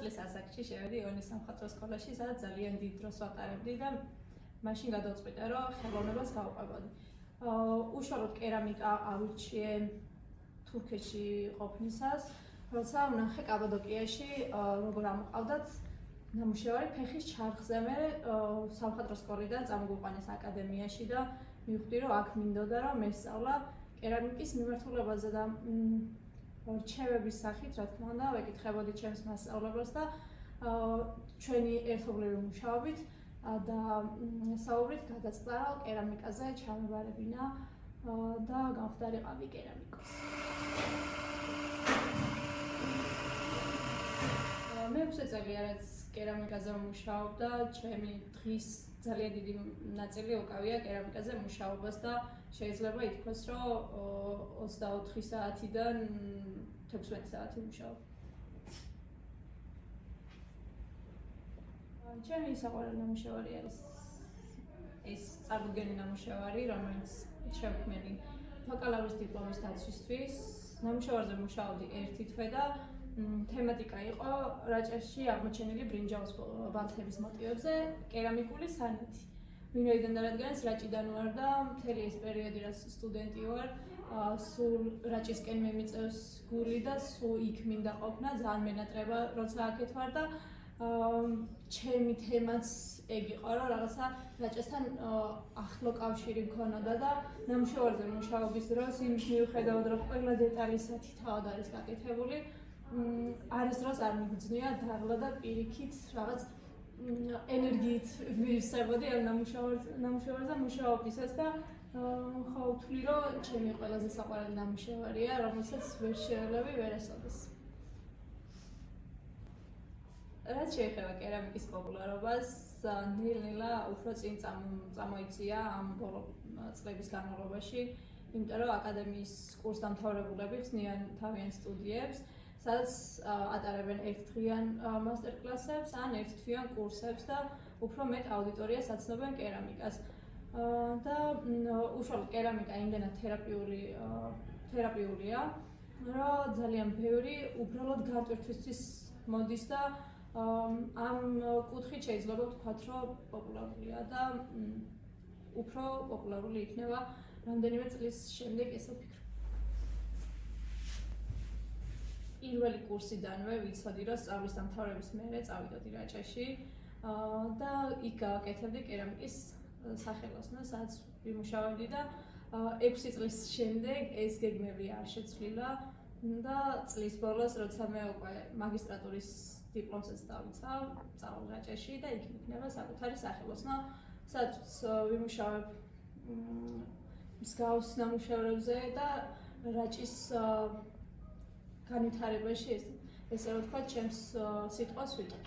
წლის ასაკში შევედი იონის სამხატვრო სკოლაში, სადაც ძალიან დიდ დროს ვატარებდი და მაშინ გადავწყვიტე, რომ ხელოვნებას გავყვებოდი. უშუალოდ კერამიკა ავირჩიე თურქეთში ყოფნისას, როცა ვნახე კაბადოკიაში როგორ ამოყავდათ ნამუშევარი ფეხის ჩარხზე. მე სამხატვრო სკოლიდან წამოგვიყვანეს აკადემიაში და მივხვდი, რომ აქ მინდოდა რომ მესწავლა კერამიკის მიმართულებაზე და რჩევების სახით, რა თქმა უნდა, ვეკითხებოდი ჩემს მასწავლებლებს და ჩვენი ერთობლივი მუშაობით და საუბრით გადაწყდა კერამიკაზე ჩამებარებინა და გამხდარიყავი კერამიკოსი. მე 6 წელია რაც კერამიკაზე ვმუშაობ და ჩემი დღის ძალიან დიდი ნაწილი უკავია კერამიკაზე მუშაობას და შეიძლება ითქვას, რომ 24 საათიდან 16 საათი ვმუშაობ. ჩემი საყვარელი ნამუშევარი არის ეს წარმოდგენილი ნამუშევარი, რომელიც შევქმნილი ბაკალავრის დიპლომის დაცვისთვის. ნამუშევარზე ვმუშაობდი 1 თვე და თემატიკა იყო რაჭაში აღმოჩენილი ბრინჯაოს ბალთების მოტივებზე კერამიკული სანათი. ვინაიდან რადგანაც რაჭიდან ვარ და მთელი ეს პერიოდი რაც სტუდენტი ვარ, სულ რაჭისკენ მემიწევს გული და სულ იქ მინდა ყოფნა, ძალიან მენატრება როცა აქეთ ვარ და ჩემი თემაც ეგ იყო, რომ რაღაცა რაჭასთან ახლო კავშირი მქონოდა და ნამუშევარზე მუშაობის დროს იმის მიუხედავად, რომ ყველა დეტალისათი თავად არის გაკეთებული, არასდროს არ მიგრძნია დაღლა და პირიქით რაღაც ენერგიით ვივსებოდი ამ ნამუშევარზე მუშაობისას და ხო ვთვლი, რომ ჩემი ყველაზე საყვარელი ნამუშევარია, რომელსაც ვერ შევლები ვერასოდეს. რაც შეეხება კერამიკის პოპულარობას, ნელ-ნელა უფრო წინ წამოიწია ამ ბოლო წლების განმავლობაში, იმიტომ რომ აკადემიის კურსდამთავრებულები ხსნიან თავიანთ სტუდიებს, სადაც ატარებენ ერთდღიან მასტერკლასებს ან ერთთვიან კურსებს და უფრო მეტ აუდიტორიას აცნობენ კერამიკას. და უშუალოდ კერამიკა იმდენად თერაპიულია, რომ ძალიან ბევრი უბრალოდ გატვირთვისთვის მოდის და ამ კუთხით შეიძლება ვთქვათ, რომ პოპულარულია და უფრო პოპულარული იქნება რამდენიმე წლის შემდეგ, ესე ვფიქრობ. პირველი კურსიდანვე ვიცოდი, რომ სწავლის დამთავრების მერე წავიდოდი რაჭაში და იქ გავაკეთებდი კერამიკის სახელოსნოს, სადაც ვიმუშავებდი და 6 წლის შემდეგ ეს გეგმები არ შეცვლილა და წლის ბოლოს, როცა მე უკვე მაგისტრატურის დიპლომსაც დავიცავ, წავალ რაჭაში და იქ იქნება საკუთარი სახელოსნო, სადაც ვიმუშავებ მსგავს ნამუშევრებზე და რაჭის განვითარებაში ესე რომ ვთქვათ, ჩემს სიტყვას ვიტყვი.